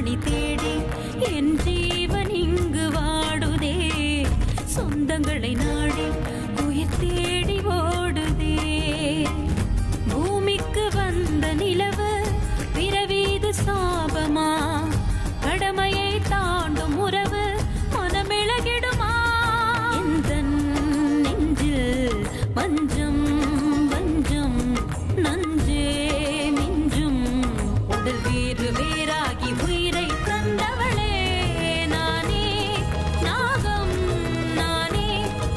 மணி தேடி என் ஜீவன் இங்கு வாடுதே. சொந்தங்களை நாடி உயிர் தேடி ஓடுதே. பூமிக்கு வந்த நிலவு பிறவீது சாபமா? கடமையை தாண்டும் உறவு மனமிளகிடுமா? இந்த நெஞ்சில் பஞ்சம் வஞ்சம் நஞ்சே மிஞ்சும். உடல் வேறு வேறாகி உயிரை தந்தவளே நானே. நாகம் நானே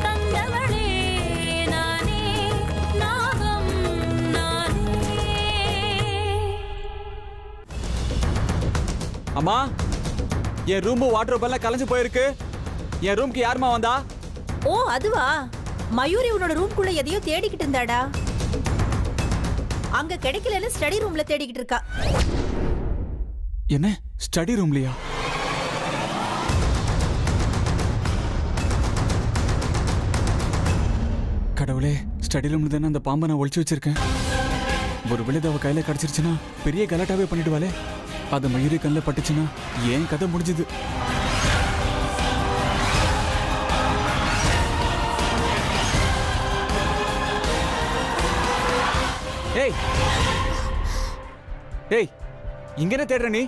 தந்தவளே நானே. நாகம் நானே. அம்மா, என் ரூம் வாட்டர் எல்லாம் கலைஞ்சு போயிருக்கு. என் ரூம்க்கு யாருமா வந்தா? ஓ அதுவா? மயூரி உன்னோட ரூம்குள்ள எதையோ தேடிக்கிட்டு இருந்தாடா. அங்க கிடைக்கலன்னு ஸ்டடி ரூம்ல தேடிக்கிட்டு இருக்கா. என்ன ஸ்டடி ரூம்லயா? கடவுளே, ஸ்டடி ரூம்ல தானே அந்த பாம்பை நான் ஒளிச்சு வச்சிருக்கேன். ஒரு விழுது அவ கையில கிடைச்சிருச்சுன்னா பெரிய கலாட்டாவே பண்ணிடுவாளே. அது மயூரி கண்ணில் பட்டுச்சுன்னா ஏன் கதை முடிஞ்சுது. ஏய் ஏய், இங்க என்ன தேடுற நீ?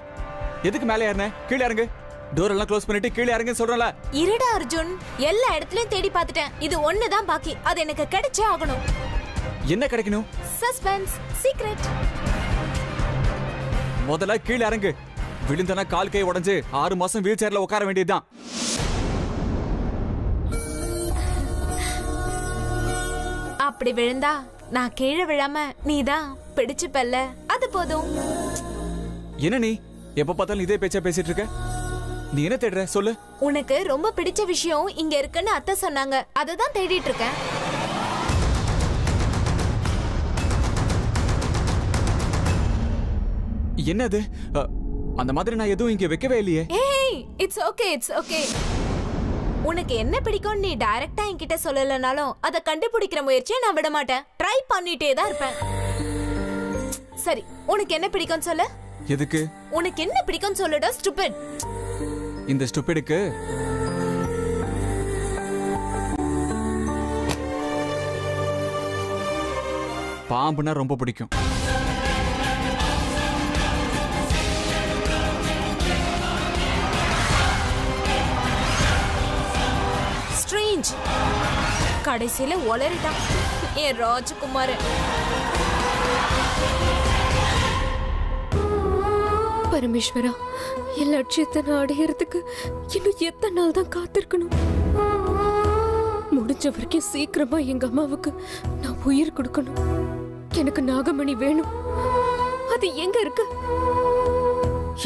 எதுக்கு மேலே ஏறின? கீழே இறங்கு. டோர் எல்லாம் க்ளோஸ் பண்ணிட்டு கீழே இறங்கு சொல்றல. இருடா அர்ஜுன், எல்லா இடத்துலயும் தேடி பார்த்துட்டேன். இது ஒண்ணுதான் பாக்கி. அது எனக்கு கிடைச்சே ஆகணும். என்ன கிடைக்கணும்? Suspense, secret. முதல்ல கீழே இறங்கு. விழுந்தனா கால் கை உடைஞ்சு 6 மாசம் வீல் சேர்ல உட்கார வேண்டியதுதான். அப்படி விழுந்தா நான் கீழே விழாம நீதான் பிடிச்சுப்பல்ல, அது போதும். என்ன நீ எப்ப பார்த்தாலும் இதே பேச்சா பேசிட்டு இருக்க? நீ என்ன தேடுற சொல்லு. உனக்கு ரொம்ப பிடிச்ச விஷயம் இங்க இருக்குன்னு அத்தை சொன்னாங்க. அததான் தேடிட்டு இருக்கேன். என்னது? அந்த மாதிரி நான் எதுவும் இங்க வைக்கவே இல்லையே. ஏய், இட்ஸ் ஓகே, இட்ஸ் ஓகே. உனக்கு என்ன பிடிக்கும் நீ டைரக்டா என்கிட்ட சொல்லலனாலும் அதை கண்டுபிடிக்கிற முயற்சியை நான் விட மாட்டேன். ட்ரை பண்ணிட்டே தான் இருப்பேன். சரி, உனக்கு என்ன பிடிக்கும் சொல்லு. எதுக்கு? உனக்கு என்ன பிடிக்கும் சொல்லுடா ஸ்டூபிட். இந்த ஸ்டூபிடுக்கு பாம்புனா ரொம்ப பிடிக்கும். ஸ்ட்ரேஞ்ச். கடைசியில ஒளரிட்டான் என் ராஜகுமார். பரமேஸ்வரா, என் லட்சியத்தை நான் அடையறதுக்கு இன்னும் எத்தனை நாள் தான் காத்திருக்கணும்? முடிஞ்ச வரைக்கும் சீக்கிரமா எங்க அம்மாவுக்கு நான் உயிர் கொடுக்கணும். எனக்கு நாகமணி வேணும். அது எங்க இருக்கு?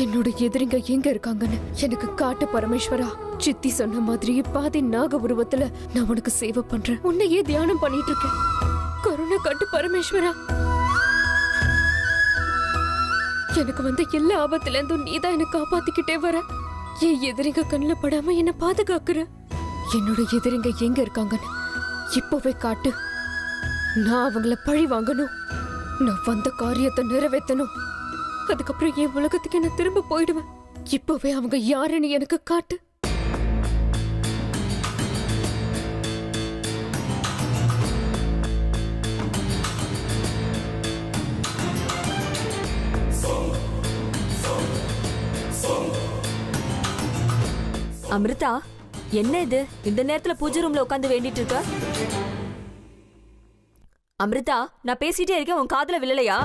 என்னோட எதிரிங்க எங்க இருக்காங்கன்னு எனக்கு காட்டு பரமேஸ்வரா. சித்தி சொன்ன மாதிரி பாதி நாக உருவத்துல நான் உனக்கு சேவை பண்றேன். உன்னையே தியானம் பண்ணிட்டு இருக்கேன். கருணை காட்டு பரமேஸ்வரா. எனக்கு வந்த எல்லா ஆபத்துல இருந்தும் நீதான் என்ன காப்பாத்திக்கிட்டே வர. என் எதிரிங்க கண்ணில் படாம என்ன பாதுகாக்குற. என்னோட எதிரிங்க எங்க இருக்காங்கன்னு இப்பவே காட்டு. நான் அவங்கள பழி வாங்கணும். நான் வந்த காரியத்தை நிறைவேற்றணும். அதுக்கப்புறம் என் உலகத்துக்கு என்ன திரும்ப போயிடுவேன். இப்பவே அவங்க யாருன்னு எனக்கு காட்டு. அமிர்தா, என்ன இது இந்த நேரத்துல பூஜை ரூம்ல உட்கார்ந்து வேண்டிட்டு இருக்க? அமிர்தா, நான் பேசிட்டே இருக்கேன், உன் காதுல விழலையா?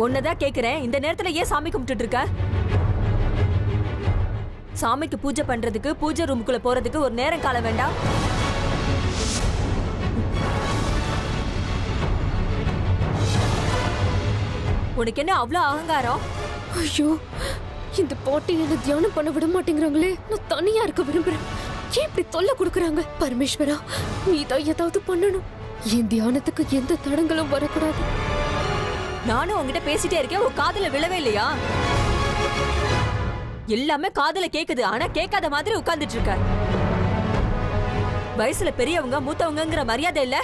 உன்னதான் கேக்குறேன், இந்த நேரத்துல ஏன் சாமி கும்பிட்டு இருக்க? சாமிக்கு பூஜை பண்றதுக்கு பூஜை ரூமுக்குள்ள போறதுக்கு ஒரு நேரம் கால வேண்டாம்? உனக்கு என்ன அவ்வளவு அகங்காரம்? ஐயோ, இந்த பாட்டி என்ன தியானம் பண்ண விட மாட்டேங்கிறாங்களே. நான் தனியா இருக்க விரும்புறேன். ஏன் இப்படி தொல்லை கொடுக்கறாங்க? பரமேஸ்வரா, நீதான் ஏதாவது பண்ணணும். என் தியானத்துக்கு எந்த தடங்களும் வரக்கூடாது. நானும் உங்ககிட்ட பேசிட்டே இருக்கேன், உன் காதுல விழவே இல்லையா? எல்லாமே காதுல கேக்குது, ஆனா கேட்காத மாதிரி உட்கார்ந்துட்டு இருக்க. வயசுல பெரியவங்க மூத்தவங்கங்கிற மரியாதை இல்ல.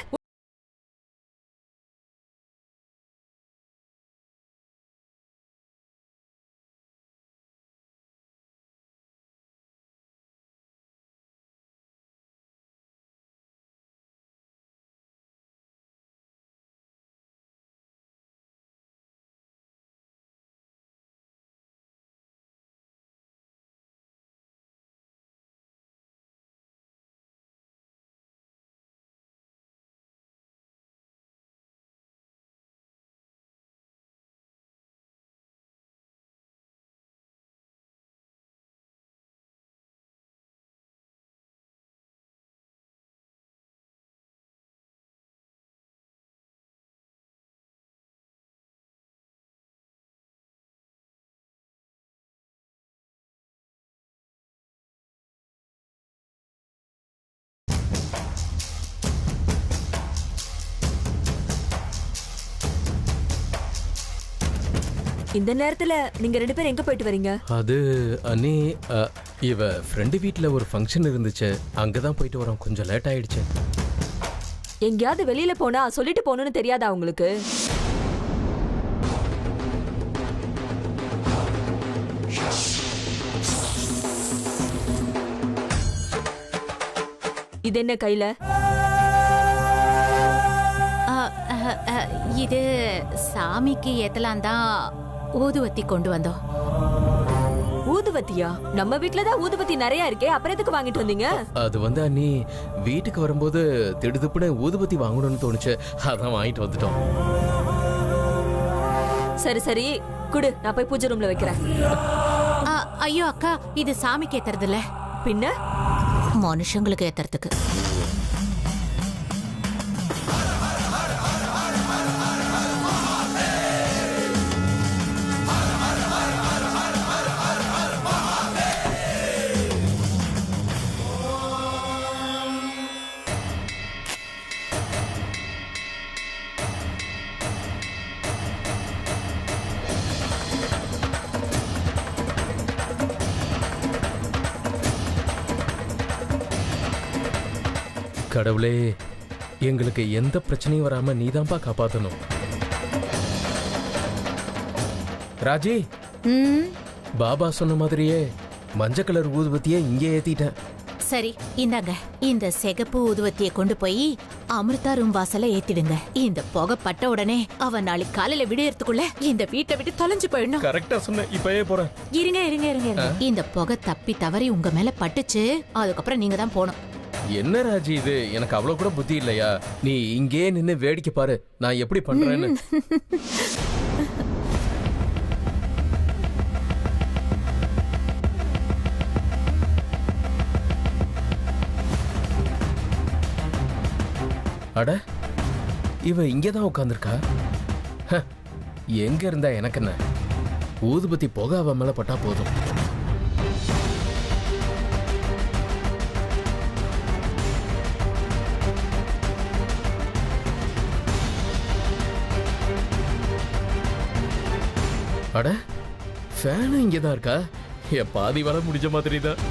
இந்த நேரத்துல நீங்க 2 பேரும் எங்க போயிட்டு வரீங்க? அது அண்ணி, இவ ஃப்ரெண்டு வீட்டில் ஒரு ஃபங்க்ஷன் இருந்துச்சு, அங்கதான் போயிட்டு வரோம். கொஞ்சம் லேட் ஆயிடுச்சு. எங்கேயாவது வெளியில போனா சொல்லிட்டு போகணும்னு தெரியாதா உங்களுக்கு? இது என்ன கையில? இது சாமிக்கு ஏத்தலாம் தான் ஊதுவத்தி கொண்டு வந்தோம். ஊதுவத்தியா? நம்ம வீட்ல தான் ஊதுவத்தி நிறைய இருக்கே, அப்புறம் எதுக்கு வாங்கிட்டு வந்தீங்க? அது வந்து அண்ணி, வீட்டுக்கு வரும்போது திடுதுப்புன்னு ஊதுபத்தி வாங்கணும்னு தோணுச்சு, அதான் வாங்கிட்டு வந்துட்டோம். சரி சரி குடு, நான் போய் பூஜை ரூம்ல வைக்கிறேன். ஐயோ அக்கா, இது சாமிக்கு ஏத்துறது இல்ல, பின்ன மனுஷங்களுக்கு ஏத்துறதுக்கு. கடவுளே, எங்களுக்கு எந்த பிரச்சனையும் வராம நீதான்பா காப்பாத்தணும். ராஜி, பாபா சொன்ன மாதிரியே மஞ்சள் கலர் ஊதுபத்தியை இங்கே ஏத்திட்டேன். சரி, இந்தாங்க, இந்த சிகப்பு ஊதுவத்தியை கொண்டு போய் அமிர்தா ரூம் வாசல்ல ஏத்திடுங்க. இந்த புகை பட்ட உடனே அவ நாளைக்கு காலையில விடியறதுக்குள்ள இந்த வீட்டை விட்டு தொலைஞ்சு போயிடணும். கரெக்டா சொன்ன, இப்பயே போறேன். இருங்க இருங்க இருங்க இருங்க. இந்த புகை தப்பி தவறி உங்க மேல பட்டுச்சு, அதுக்கப்புறம் நீங்க தான் போகணும். என்ன ராஜி இது, எனக்கு அவ்வளவு கூட புத்தி இல்லையா? நீ இங்கே நின்னு வேடிக்கை பாரு, நான் எப்படி பண்றேன்னு. அட, இவ இங்கதான் உட்கார்ந்திருக்கா. எங்க இருந்தா எனக்கு என்ன, ஊதுபத்தி போக அவ மேல பட்டா போதும். அட, ஃபேனும் இங்கதான் இருக்கா. என் பாதி வேலை முடிஞ்ச மாதிரி தான்.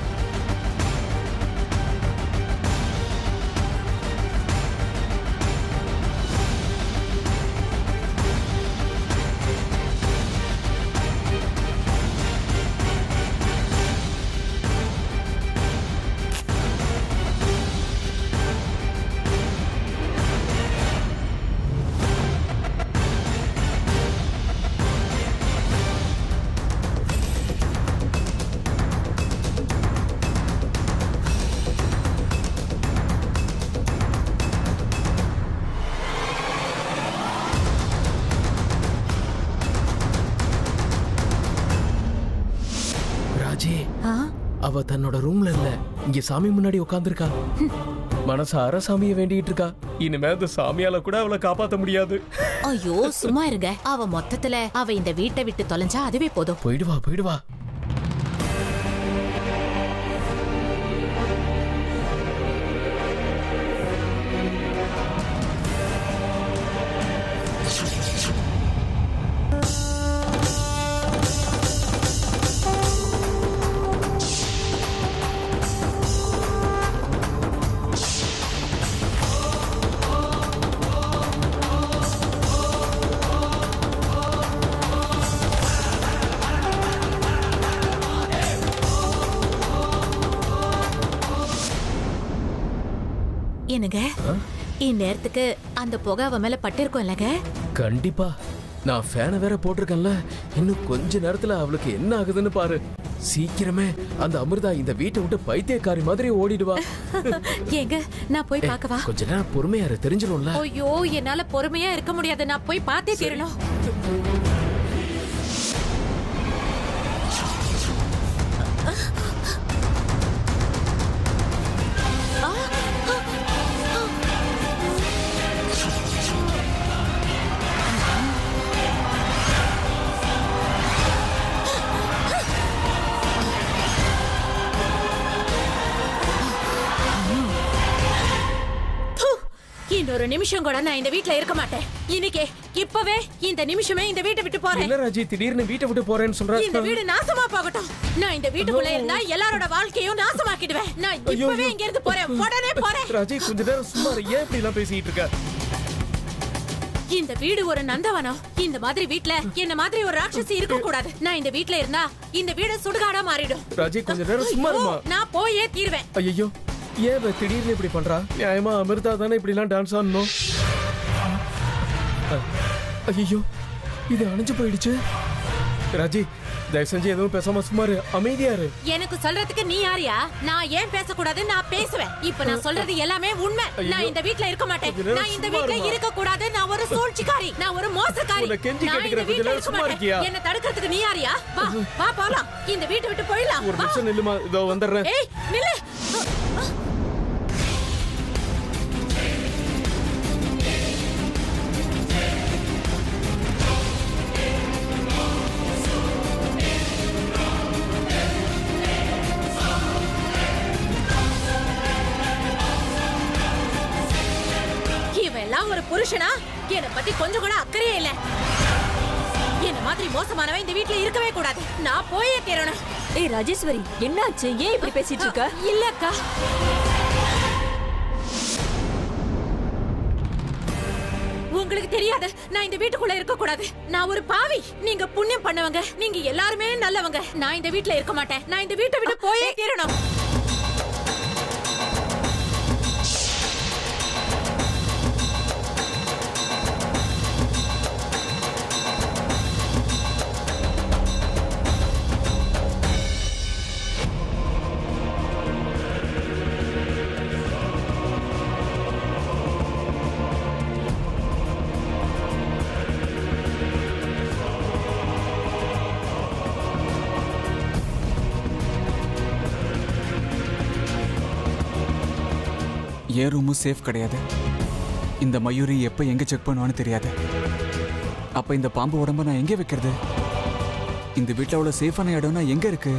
அவ தன்னோட ரூம்ல இல்ல, இங்க சாமி முன்னாடி உட்கார்ந்திருக்கா. மனசார சாமியை வேண்டிட்டு இருக்கா. இனிமே அந்த சாமியால கூட அவளை காப்பாத்த முடியாது. ஐயோ சும்மா இருங்க. அவ மொத்தத்துல அவ இந்த வீட்டை விட்டு தொலைஞ்சா அதுவே போதும். போயிடுவா போயிடுவா. என்னங்க, இந்நேரத்துக்கு அந்த புகை அவ மேல பட்டிருக்கும் இல்லங்க? கண்டிப்பா. நான் ஃபேனை வேற போட்டிருக்கேன்ல, இன்னும் கொஞ்ச நேரத்துல அவளுக்கு என்ன ஆகுதுன்னு பாரு. சீக்கிரமே அந்த அமிர்தா இந்த வீட்டை விட்டு பைத்தியக்காரி மாதிரி ஓடிடுவா. ஏங்க, நான் போய் பார்க்கவா? கொஞ்ச நேரம் பொறுமையா இரு, தெரிஞ்சிடும்ல. ஐயோ, என்னால பொறுமையா இருக்க முடியாது. நான் போய் பார்த்தே தீரணும். இன்னொரு நிமிஷம் கூட நான் இந்த வீட்ல இருக்க மாட்டேன். இன்னைக்கு இப்பவே இந்த நிமிஷமே இந்த வீட்டை விட்டு போறேன். இல்ல ராஜி, திடீர்னு வீட்டை விட்டு போறேன்னு சொல்ற. இந்த வீடு நாசமா போகட்டும். நான் இந்த வீட்டுக்குள்ள இருந்தா எல்லாரோட வாழ்க்கையும் நாசமாக்கிடுவேன். நான் இப்பவே இங்க இருந்து போறேன். உடனே போறேன். ராஜி, கொஞ்ச நேரம் சும்மா இரு. ஏன் இப்படி எல்லாம் பேசிட்டு இருக்க? இந்த வீடு ஒரு நந்தவனம். இந்த மாதிரி வீட்ல என்ன மாதிரி ஒரு ராட்சசி இருக்க கூடாது. நான் இந்த வீட்ல இருந்தா இந்த வீடு சுடுகாடா மாறிடும். ராஜி, கொஞ்ச நேரம் சும்மா இருமா. நான் போயே தீர்வேன். ஐயோ, ஏன் திடீர்னு இப்படி பண்றா? நியாயமா அமிர்தா தானே இப்படி எல்லாம் டான்ஸ் ஆடணும். ஐயோ, இது அணைஞ்சு போயிடுச்சு. ராஜி, தயவு செஞ்சு எதுவும் பேசாம சும்மா இரு. அமைதியா இரு. எனக்கு சொல்றதுக்கு நீ யாரியா? நான் ஏன் பேசக்கூடாது? நான் பேசுவேன். இப்ப நான் சொல்றது எல்லாமே உண்மை. நான் இந்த வீட்ல இருக்க மாட்டேன். நான் இந்த வீட்ல இருக்க கூடாது. நான் ஒரு சூழ்ச்சிக்காரி. நான் ஒரு மோசக்காரி. நான் இந்த வீட்ல இருக்க மாட்டேன். என்ன தடுக்கிறதுக்கு நீ யாரியா? வா வா போலாம். இந்த வீட்டை விட்டு போயிடலாம். ஒரு நிமிஷம் நில்லுமா, இதோ வந்துடுறேன். ஏய் நில்லு. ஒரு புருஷனா? என்ன பத்தி கொஞ்சம் கூட அக்கறையே இல்ல. என்ன மாதிரி மோசமானவன் இந்த வீட்ல இருக்கவே கூடாது. நான் போயே தீரணும். ஏய் ராஜேஸ்வரி, என்னாச்சு? ஏன் இப்படி பேசிட்டு இருக்க? இல்லக்கா, உங்களுக்கு தெரியாது. நான் இந்த வீட்டுக்குள்ள இருக்க கூடாது. நான் ஒரு பாவி. நீங்க புண்ணியம் பண்ணவங்க. நீங்க எல்லாருமே நல்லவங்க. நான் இந்த வீட்ல இருக்க மாட்டேன். நான் இந்த வீட்டை விட்டு போயே தீரணும். ஏன் ரூமும் சேஃப் கிடையாது. இந்த மயூரி எப்போ எங்கே செக் பண்ணுவான்னு தெரியாது. அப்போ இந்த பாம்பு உடம்ப நான் எங்கே வைக்கிறது? இந்த வீட்டில் அவ்வளோ சேஃபான இடம்னா எங்கே இருக்கு?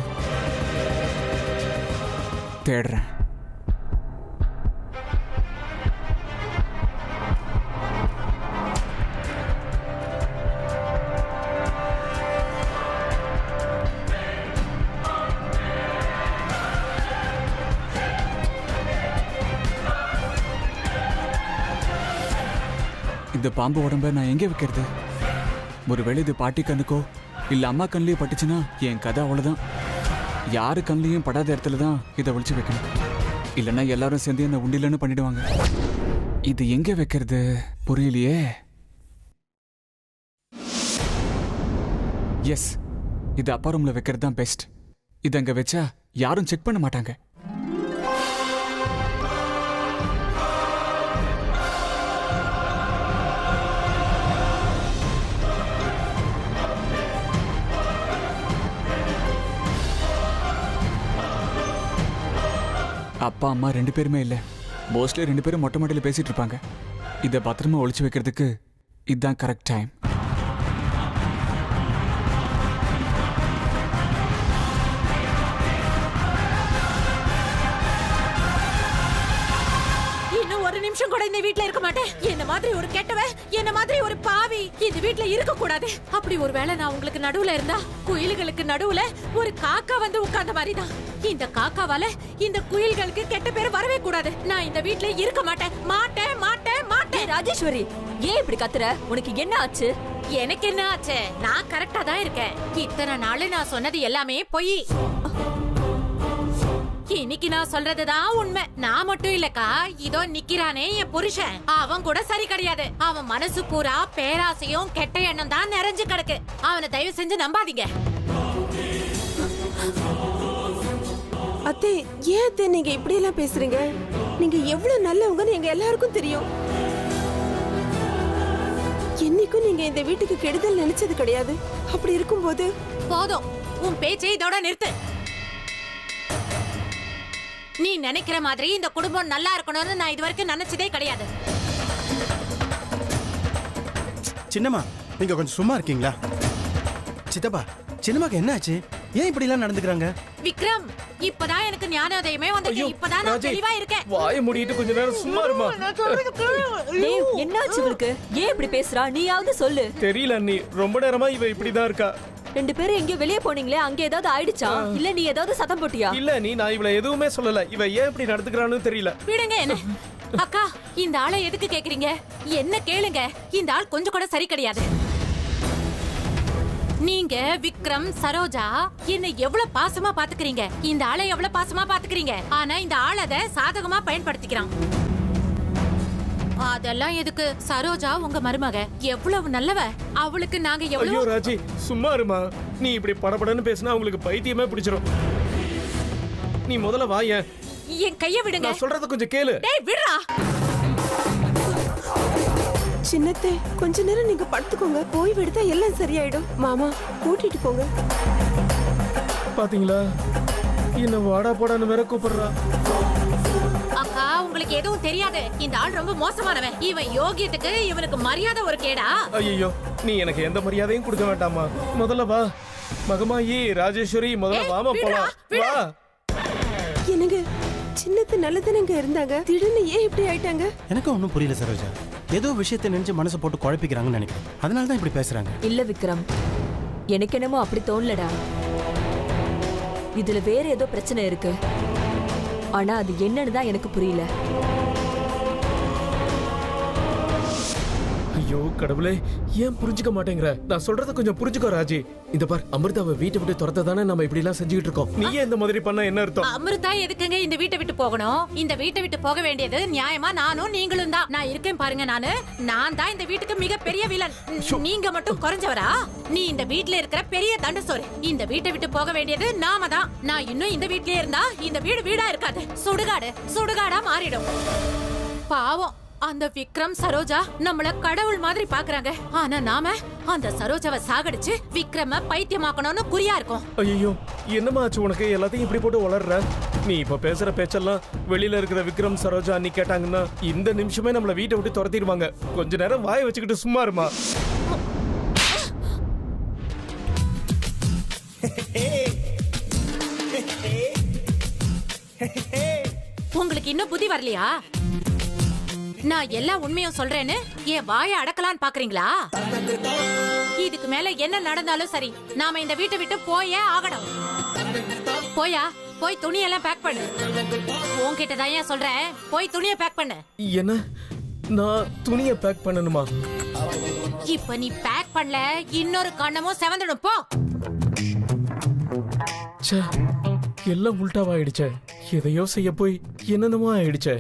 தேடுறேன். இந்த பாம்பு உடம்ப நான் எங்கே வைக்கிறது? ஒருவேளை இது பாட்டி கண்ணுக்கோ இல்ல அம்மா கண்ணிலேயே பட்டுச்சுன்னா என் கதை அவ்வளவுதான். யாரு கண்ணிலையும் படாத இடத்துல தான் இதை ஒழிச்சு வைக்கணும். இல்லைன்னா எல்லாரும் சேர்ந்து என்ன உண்டிலன்னு பண்ணிடுவாங்க. இது எங்க வைக்கிறது புரியலையே. எஸ், இது அப்பா ரூம்ல வைக்கிறது தான் பெஸ்ட். இது அங்க வச்சா யாரும் செக் பண்ண மாட்டாங்க. அப்பா அம்மா 2 பேருமே இல்லை. மோஸ்ட்லி 2 பேரும் மொட்டை மாடியில் பேசிட்டு இருப்பாங்க. இதை பத்திரமா ஒழிச்சு வைக்கிறதுக்கு இதுதான் கரெக்ட் டைம். நிமிஷம் கூட இந்த வீட்ல இருக்க மாட்டேன். என்ன மாதிரி ஒரு கெட்டவ, என்ன மாதிரி ஒரு பாவி இந்த வீட்ல இருக்க கூடாது. அப்படி ஒருவேளை நான் உங்களுக்கு நடுவுல இருந்தா குயில்களுக்கு நடுவுல ஒரு காக்கா வந்து உட்கார்ந்த மாதிரி தான். இந்த காக்காவால இந்த குயில்களுக்கு கெட்ட பேர் வரவே கூடாது. நான் இந்த வீட்ல இருக்க மாட்டேன். மாட்டேன் மாட்டேன் மாட்டேன். ராஜேஸ்வரி, ஏன் இப்படி கத்துற? உனக்கு என்ன ஆச்சு? எனக்கு என்ன ஆச்சு? நான் கரெக்டா தான் இருக்கேன். இத்தனை நாள் நான் சொன்னது எல்லாமே பொய். இன்னைக்கு நான் சொல்றதுதான் உண்மை. நான் மட்டும் இல்லக்கா, இதோ நிக்கிறானே என் புருஷன், அவன் கூட சரி கிடையாது. அவன் மனசு பூரா பேராசையும் கெட்ட எண்ணம் தான் நிறைஞ்சு கிடக்கு. அவனை தயவு செஞ்சு நம்பாதீங்க. அத்தை, ஏன் அத்தை நீங்க இப்படி எல்லாம் பேசுறீங்க? நீங்க எவ்வளவு நல்லவங்கன்னு எங்க எல்லாருக்கும் தெரியும். என்னைக்கும் நீங்க இந்த வீட்டுக்கு கெடுதல் நினைச்சது கிடையாது. அப்படி இருக்கும்போது போதும், உன் பேச்சை இதோட நிறுத்து. நீ நினைக்கிற மாதிரி இந்த குடும்பம் நல்லா இருக்கணும்னு நான் இதுவரைக்கும் நினைச்சதே கிடையாது. சின்னம்மா, நீங்க கொஞ்சம் சும்மா இருக்கீங்களா? சித்தப்பா, சின்னம்மாக்கு என்ன ஆச்சு? ஏன் இப்படி எல்லாம் நடந்துக்கிறாங்க? விக்ரம், இப்பதான் எனக்கு ஞானோதயமே வந்தது. இப்பதான் நான் ராஜி, தெளிவா இருக்கேன். வாயை மூடிட்டு கொஞ்ச நேரம் சும்மா இருமா. டேய், என்னாச்சு இவளுக்கு? ஏன் இப்படி பேசுறா? நீயாவது சொல்லு. தெரியல அண்ணி, ரொம்ப நேரமா இவ இப்படிதான் இருக்கா. 2 பேரும் எங்கேயோ வெளியே போனீங்களே, அங்க ஏதாவது ஆயிடுச்சா? இல்ல நீ ஏதாவது சத்தம் போட்டியா? இல்ல நீ, நான் இவள எதுவுமே சொல்லல. இவ ஏன் இப்படி நடந்துக்கிறான்னு தெரியல. விடுங்க என்ன. அக்கா, இந்த ஆளை எதுக்கு கேக்குறீங்க? என்ன கேளுங்க. இந்த ஆள் கொஞ்சம் கூட சரி கிடையாது. நீங்க விக்ரம், சரோஜா என்ன எவ்வளவு பாசமா பாத்துக்கிறீங்க, இந்த ஆளை எவ்வளவு பாசமா பாத்துக்கிறீங்க. ஆனா இந்த ஆள் அதை சாதகமா பயன்படுத்திக்கிறான். அதெல்லாம் எதுக்கு? சரோஜா உங்க மருமக எவ்வளவு நல்லவ. அவளுக்கு நாங்க ஐயோ எவ்வளவு... ராஜி, சும்மா இருமா. நீ இப்படி படபடன்னு பேசினா அவங்களுக்கு பைத்தியமே பிடிச்சிரும். நீ முதல்ல வா. என் கைய விடுங்க. நான் சொல்றத கொஞ்சம் கேளு. டேய் விடுடா. சின்னத்தை கொஞ்ச நேரம் நீங்க படுத்துக்கோங்க. ஓய்வு எடுத்தா எல்லாம் சரியாயிடும். மாமா கூட்டிட்டு போங்க. பாத்தீங்களா, என்ன வாடா போடான்னு வேற கூப்பிடுறா. அக்கா, உங்களுக்கு எதுவும் தெரியாது. இந்த ஆள் ரொம்ப மோசமானவன். இவன் யோகியத்துக்கு இவனுக்கு மரியாதை ஒரு கேடா. ஐயோ, நீ எனக்கு எந்த மரியாதையும் கொடுக்க வேண்டாமா. முதல்ல வா. மகமாயி, ராஜேஸ்வரி, முதல்ல வாமா போலாம். வா. என்னங்க, சின்னத்தை நல்லதானங்க இருந்தாங்க, திடீர்னு ஏன் இப்படி ஆயிட்டாங்க? எனக்கு ஒன்றும் புரியல சரோஜா. ஏதோ விஷயத்தை நினைச்சு மனசை போட்டு குழப்பிக்கிறாங்கன்னு நினைக்கிறேன். அதனால தான் இப்படி பேசுறாங்க. இல்ல விக்ரம், எனக்கு என்னமோ அப்படி தோணலடா. இதுல வேற ஏதோ பிரச்சனை இருக்கு. ஆனா அது என்னன்னு தான் எனக்கு புரியல. ஐயோ கடவுளே, ஏன் புரிஞ்சுக்க மாட்டேங்கிற? நான் சொல்றத கொஞ்சம் புரிஞ்சுக்கோ ராஜி. இந்த பார், அமிர்தாவை வீட்டை விட்டு துரத்த தானே நம்ம இப்படி எல்லாம் செஞ்சுக்கிட்டு இருக்கோம். நீயே இந்த மாதிரி பண்ணா என்ன அர்த்தம்? அமிர்தா எதுக்குங்க இந்த வீட்டை விட்டு போகணும்? இந்த வீட்டை விட்டு போக வேண்டியது நியாயமா நானும் நீங்களும் தான். நான் இருக்கேன் பாருங்க. நான் தான் இந்த வீட்டுக்கு மிகப்பெரிய வில்லன். நீங்க மட்டும் குறைஞ்சவரா? நீ இந்த வீட்ல இருக்கிற பெரிய தண்டசோறு. இந்த வீட்டை விட்டு போக வேண்டியது நாம தான். நான் இன்னும் இந்த வீட்லயே இருந்தா இந்த வீடு வீடா இருக்காது, சுடுகாடா மாறிடும். பாவம் அந்த விக்ரம், சரோஜா நம்மள கடவுள் மாதிரி பாக்குறாங்க. ஆனா நாம அந்த சரோஜாவை சாகடிச்சு விக்ரம பைத்தியமாக்கணும்னு குறியா இருக்கோம். ஐயோ, என்னமா ஆச்சு உனக்கு? எல்லாத்தையும் இப்படி போட்டு வளர்ற. நீ இப்ப பேசுற பேச்செல்லாம் வெளியில இருக்கிற விக்ரம், சரோஜா நீ கேட்டாங்கன்னா இந்த நிமிஷமே நம்மள வீட்டை விட்டு துரத்திடுவாங்க. கொஞ்ச நேரம் வாயை வச்சுக்கிட்டு சும்மா இருமா. உங்களுக்கு இன்னும் புத்தி வரலையா? நான் எல்லா உண்மையும் சொல்றேன்னு என் வாயை அடக்கலான்னு பாக்குறீங்களா? இதுக்கு மேல என்ன நடந்தாலும் சரி, நாம இந்த வீட்டை விட்டு போயே ஆகணும். போய் துணியெல்லாம் பேக் பண்ணு. உன்கிட்ட தான் ஏன் சொல்றேன், போய் துணியை பேக் பண்ணு. என்ன? நான் துணியை பேக் பண்ணணுமா? இப்ப நீ பேக் பண்ணல, இன்னொரு கண்ணமும் செவந்துடும். போ. எல்லாம் உல்டாவாயிடுச்சே. எதையோ செய்ய போய் என்னென்னமோ ஆயிடுச்சே.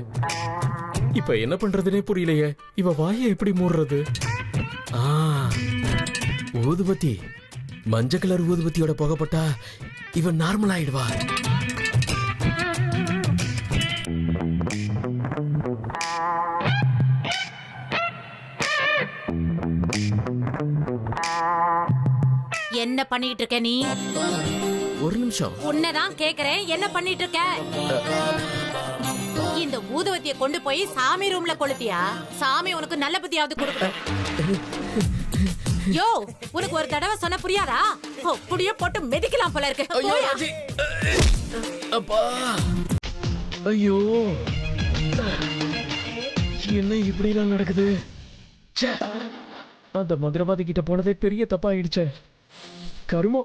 இப்ப என்ன பண்றதுனே புரியலையே. இவ வாயை எப்படி மூடுறது? ஊதுபத்தி, மஞ்சள் கலர் ஊதுபத்தியோட புகைப்பட்டா இவன் நார்மல் ஆயிடுவா. என்ன பண்ணிட்டு இருக்க நீ? ஒரு நிமிஷம். உன்னதான் கேக்குறேன், என்ன பண்ணிட்டு இருக்க? இந்த ஊதுவத்திய கொண்டு போய் சாமி ரூம்ல கொளுத்தியா? சாமி உனக்கு நல்ல புத்தியாவது கொடுக்கும். யோ, உனக்கு ஒரு தடவை சொன்ன புரியாதா? அப்படியே போட்டு மெதிக்கலாம் போல இருக்கு. அப்பா, ஐயோ, என்ன இப்படி எல்லாம் நடக்குது? அந்த மந்திரவாதி கிட்ட போனதே பெரிய தப்பாயிடுச்சே. கருமோ,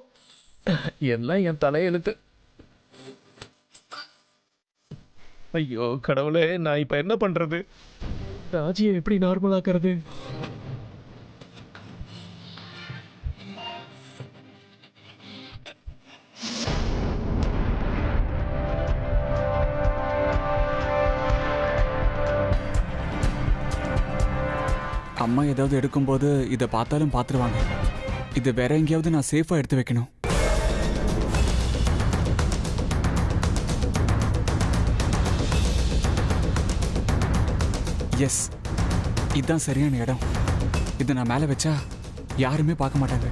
எல்லாம் என் தலையெழுத்து. ஐயோ கடவுளே, நான் இப்ப என்ன பண்றது? ராஜியை எப்படி நார்மல் ஆக்குறது? அம்மா ஏதாவது எடுக்கும்போது இதை பார்த்தாலும் பார்த்துருவாங்க. இது வேற எங்கேயாவது நான் சேஃபா எடுத்து வைக்கணும். எஸ், இதுதான் சரியான இடம். இதை நான் மேலே வச்சா யாருமே பார்க்க மாட்டாங்க.